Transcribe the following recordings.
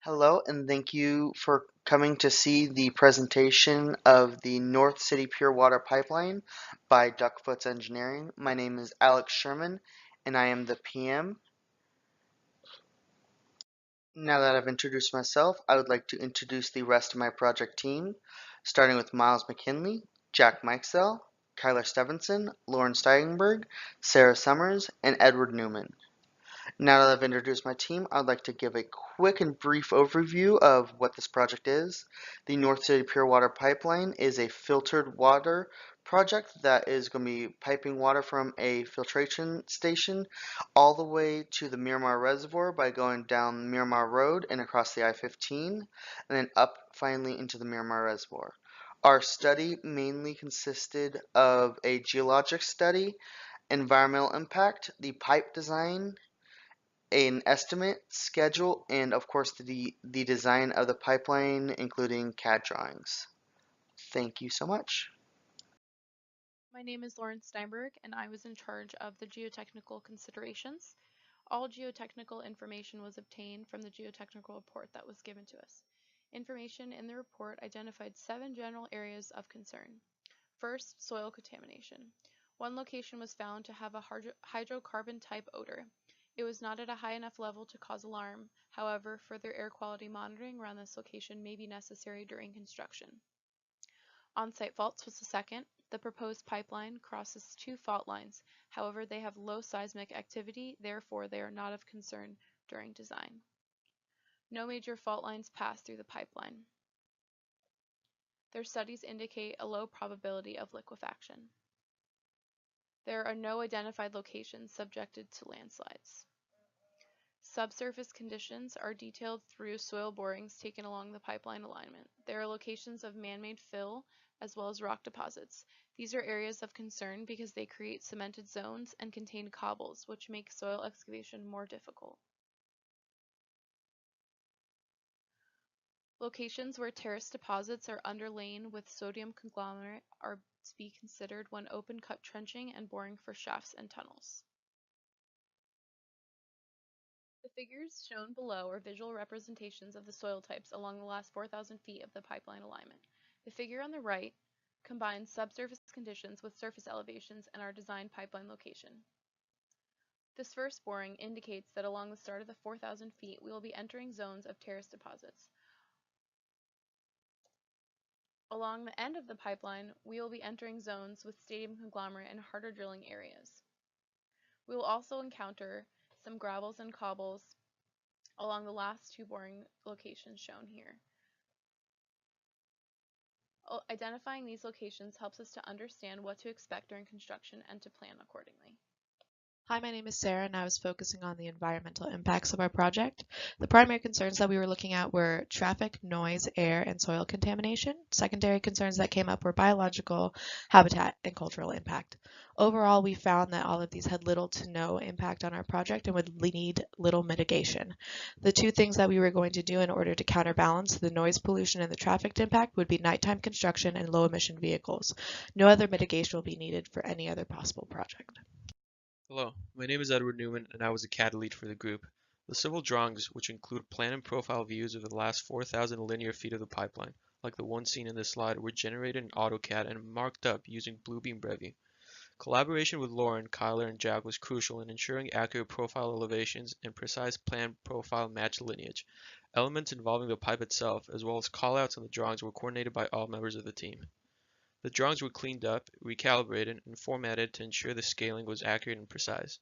Hello, and thank you for coming to see the presentation of the North City Pure Water Pipeline by Duckfoots Engineering. My name is Alex Sherman, and I am the PM. Now that I've introduced myself, I would like to introduce the rest of my project team, starting with Miles McKinley, Jack Mikesell, Kyler Stevenson, Lauren Steigenberg, Sarah Summers, and Edward Newman. Now that I've introduced my team, I'd like to give a quick and brief overview of what this project is. The North City Pure Water Pipeline is a filtered water project that is going to be piping water from a filtration station all the way to the Miramar Reservoir by going down Miramar Road and across the I-15, and then up finally into the Miramar Reservoir. Our study mainly consisted of a geologic study, environmental impact, the pipe design, an estimate, schedule, and of course the design of the pipeline, including CAD drawings. Thank you so much. My name is Lauren Steinberg, and I was in charge of the geotechnical considerations. All geotechnical information was obtained from the geotechnical report that was given to us. Information in the report identified 7 general areas of concern. First, soil contamination. One location was found to have a hydrocarbon type odor. It was not at a high enough level to cause alarm. However, further air quality monitoring around this location may be necessary during construction. On-site faults was the second. The proposed pipeline crosses 2 fault lines. However, they have low seismic activity, therefore they are not of concern during design. No major fault lines pass through the pipeline. Their studies indicate a low probability of liquefaction. There are no identified locations subjected to landslides. Subsurface conditions are detailed through soil borings taken along the pipeline alignment. There are locations of man-made fill as well as rock deposits. These are areas of concern because they create cemented zones and contain cobbles, which make soil excavation more difficult. Locations where terrace deposits are underlain with sodium conglomerate are to be considered when open-cut trenching and boring for shafts and tunnels. The figures shown below are visual representations of the soil types along the last 4,000 feet of the pipeline alignment. The figure on the right combines subsurface conditions with surface elevations and our designed pipeline location. This first boring indicates that along the start of the 4,000 feet, we will be entering zones of terrace deposits. Along the end of the pipeline, we will be entering zones with stadium conglomerate and harder drilling areas. We will also encounter some gravels and cobbles along the last 2 boring locations shown here. Identifying these locations helps us to understand what to expect during construction and to plan accordingly. Hi, my name is Sarah, and I was focusing on the environmental impacts of our project. The primary concerns that we were looking at were traffic, noise, air, and soil contamination. Secondary concerns that came up were biological, habitat, and cultural impact. Overall, we found that all of these had little to no impact on our project and would need little mitigation. The 2 things that we were going to do in order to counterbalance the noise pollution and the traffic impact would be nighttime construction and low-emission vehicles. No other mitigation will be needed for any other possible project. Hello, my name is Edward Newman and I was a CAD lead for the group. The civil drawings, which include plan and profile views of the last 4,000 linear feet of the pipeline, like the one seen in this slide, were generated in AutoCAD and marked up using Bluebeam Brevy. Collaboration with Lauren, Kyler, and Jack was crucial in ensuring accurate profile elevations and precise plan profile match lineage. Elements involving the pipe itself, as well as callouts on the drawings, were coordinated by all members of the team. The drawings were cleaned up, recalibrated, and formatted to ensure the scaling was accurate and precise.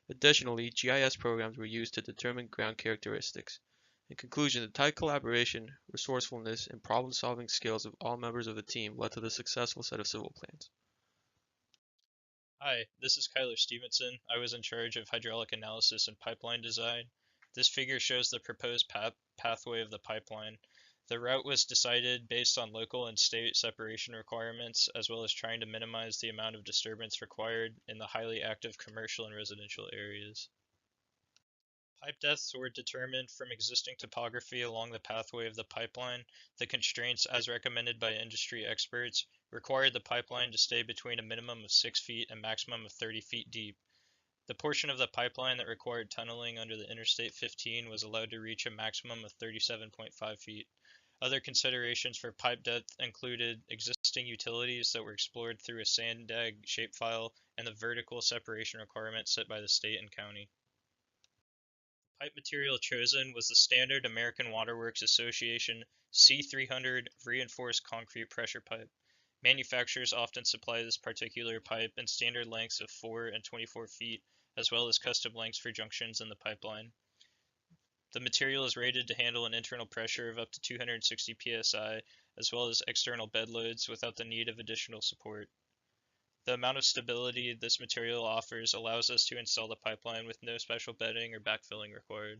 Additionally, GIS programs were used to determine ground characteristics. In conclusion, the tight collaboration, resourcefulness, and problem-solving skills of all members of the team led to the successful set of civil plans. Hi, this is Kyler Stevenson. I was in charge of hydraulic analysis and pipeline design. This figure shows the proposed pathway of the pipeline. The route was decided based on local and state separation requirements, as well as trying to minimize the amount of disturbance required in the highly active commercial and residential areas. Pipe depths were determined from existing topography along the pathway of the pipeline. The constraints, as recommended by industry experts, required the pipeline to stay between a minimum of 6 feet and maximum of 30 feet deep. The portion of the pipeline that required tunneling under the Interstate 15 was allowed to reach a maximum of 37.5 feet. Other considerations for pipe depth included existing utilities that were explored through a SANDAG shapefile and the vertical separation requirement set by the state and county. The pipe material chosen was the standard American Waterworks Association C300 reinforced concrete pressure pipe. Manufacturers often supply this particular pipe in standard lengths of 4 and 24 feet, as well as custom lengths for junctions in the pipeline. The material is rated to handle an internal pressure of up to 260 psi, as well as external bed loads without the need of additional support. The amount of stability this material offers allows us to install the pipeline with no special bedding or backfilling required.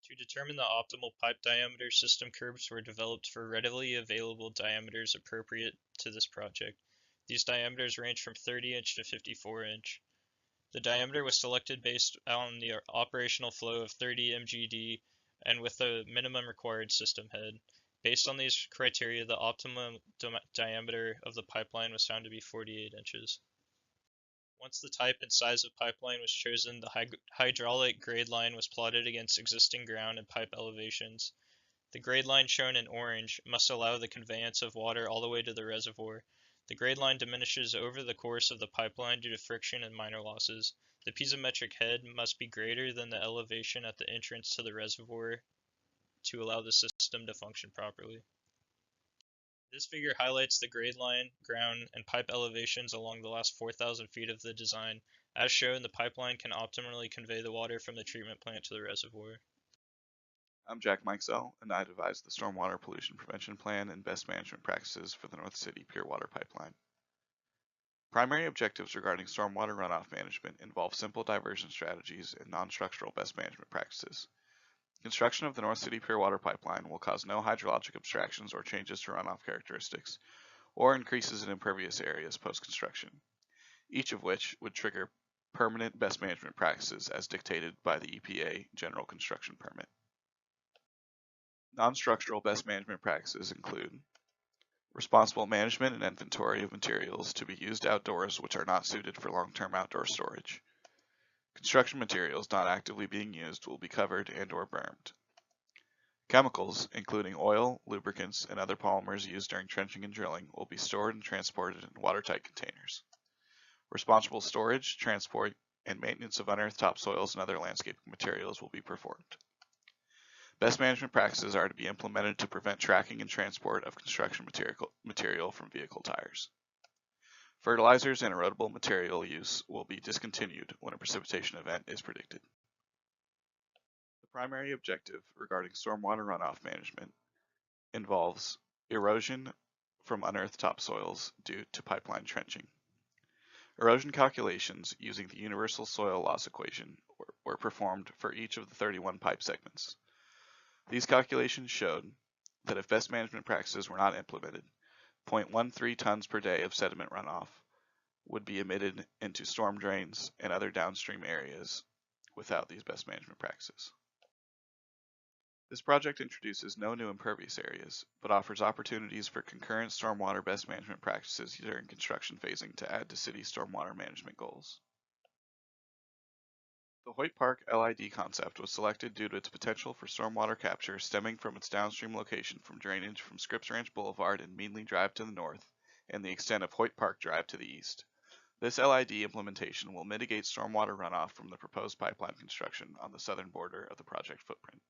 To determine the optimal pipe diameter, system curves were developed for readily available diameters appropriate to this project. These diameters range from 30-inch to 54-inch. The diameter was selected based on the operational flow of 30 mgd and with the minimum required system head. Based on these criteria, the optimum diameter of the pipeline was found to be 48 inches. Once the type and size of pipeline was chosen, the hydraulic grade line was plotted against existing ground and pipe elevations. The grade line shown in orange must allow the conveyance of water all the way to the reservoir. The grade line diminishes over the course of the pipeline due to friction and minor losses. The piezometric head must be greater than the elevation at the entrance to the reservoir to allow the system to function properly. This figure highlights the grade line, ground, and pipe elevations along the last 4,000 feet of the design. As shown, the pipeline can optimally convey the water from the treatment plant to the reservoir. I'm Jack Mikesell, and I devised the Stormwater Pollution Prevention Plan and Best Management Practices for the North City Pure Water Pipeline. Primary objectives regarding stormwater runoff management involve simple diversion strategies and non-structural best management practices. Construction of the North City Pure Water Pipeline will cause no hydrologic abstractions or changes to runoff characteristics, or increases in impervious areas post-construction, each of which would trigger permanent best management practices as dictated by the EPA General Construction Permit. Non-structural best management practices include responsible management and inventory of materials to be used outdoors which are not suited for long-term outdoor storage. Construction materials not actively being used will be covered and/or burned. Chemicals, including oil, lubricants, and other polymers used during trenching and drilling, will be stored and transported in watertight containers. Responsible storage, transport, and maintenance of unearthed topsoils and other landscaping materials will be performed. Best management practices are to be implemented to prevent tracking and transport of construction material from vehicle tires. Fertilizers and erodible material use will be discontinued when a precipitation event is predicted. The primary objective regarding stormwater runoff management involves erosion from unearthed topsoils due to pipeline trenching. Erosion calculations using the universal soil loss equation were performed for each of the 31 pipe segments. These calculations showed that if best management practices were not implemented, 0.13 tons per day of sediment runoff would be emitted into storm drains and other downstream areas without these best management practices. This project introduces no new impervious areas, but offers opportunities for concurrent stormwater best management practices during construction phasing to add to city stormwater management goals. The Hoyt Park LID concept was selected due to its potential for stormwater capture stemming from its downstream location from drainage from Scripps Ranch Boulevard and Meadley Drive to the north, and the extent of Hoyt Park Drive to the east. This LID implementation will mitigate stormwater runoff from the proposed pipeline construction on the southern border of the project footprint.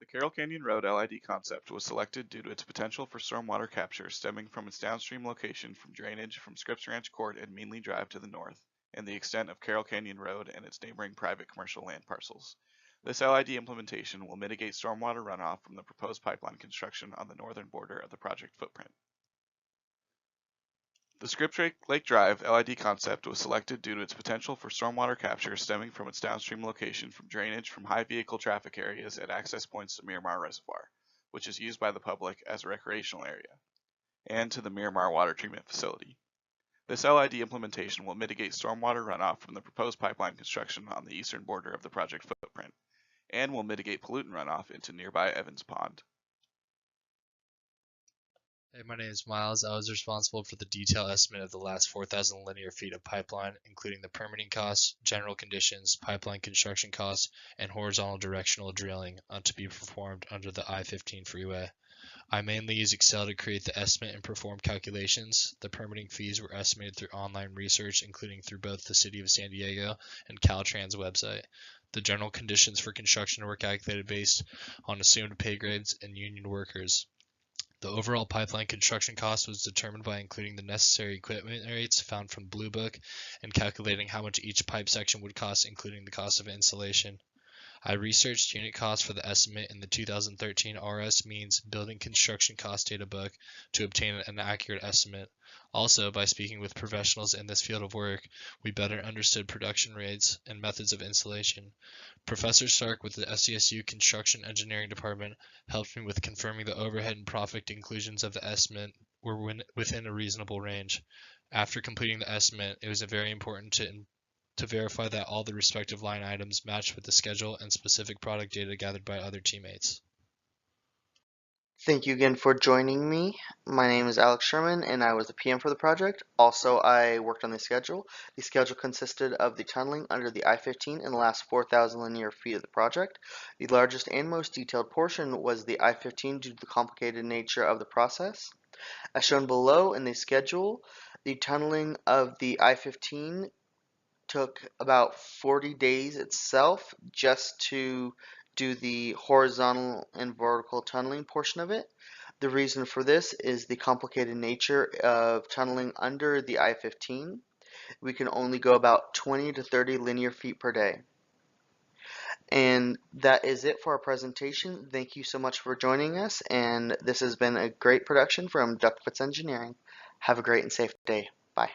The Carroll Canyon Road LID concept was selected due to its potential for stormwater capture stemming from its downstream location from drainage from Scripps Ranch Court and Meadley Drive to the north, and the extent of Carroll Canyon Road and its neighboring private commercial land parcels. This LID implementation will mitigate stormwater runoff from the proposed pipeline construction on the northern border of the project footprint. The Scripps Lake Drive LID concept was selected due to its potential for stormwater capture stemming from its downstream location from drainage from high vehicle traffic areas at access points to Miramar Reservoir, which is used by the public as a recreational area, and to the Miramar Water Treatment Facility. This LID implementation will mitigate stormwater runoff from the proposed pipeline construction on the eastern border of the project footprint, and will mitigate pollutant runoff into nearby Evans Pond. Hey, my name is Miles. I was responsible for the detailed estimate of the last 4,000 linear feet of pipeline, including the permitting costs, general conditions, pipeline construction costs, and horizontal directional drilling to be performed under the I-15 freeway. I mainly use Excel to create the estimate and perform calculations. The permitting fees were estimated through online research, including through both the City of San Diego and Caltrans website. The general conditions for construction were calculated based on assumed pay grades and union workers. The overall pipeline construction cost was determined by including the necessary equipment rates found from Blue Book and calculating how much each pipe section would cost, including the cost of installation. I researched unit costs for the estimate in the 2013 RS Means Building Construction Cost Data Book to obtain an accurate estimate. Also, by speaking with professionals in this field of work, we better understood production rates and methods of installation. Professor Stark with the SDSU Construction Engineering Department helped me with confirming the overhead and profit inclusions of the estimate were within a reasonable range. After completing the estimate, it was very important to verify that all the respective line items matched with the schedule and specific product data gathered by other teammates. Thank you again for joining me. My name is Alex Sherman, and I was the PM for the project. Also, I worked on the schedule. The schedule consisted of the tunneling under the I-15 in the last 4,000 linear feet of the project. The largest and most detailed portion was the I-15 due to the complicated nature of the process. As shown below in the schedule, the tunneling of the I-15 took about 40 days itself just to do the horizontal and vertical tunneling portion of it. The reason for this is the complicated nature of tunneling under the I-15. We can only go about 20 to 30 linear feet per day. And that is it for our presentation. Thank you so much for joining us, and this has been a great production from Duckfoots Engineering. Have a great and safe day. Bye.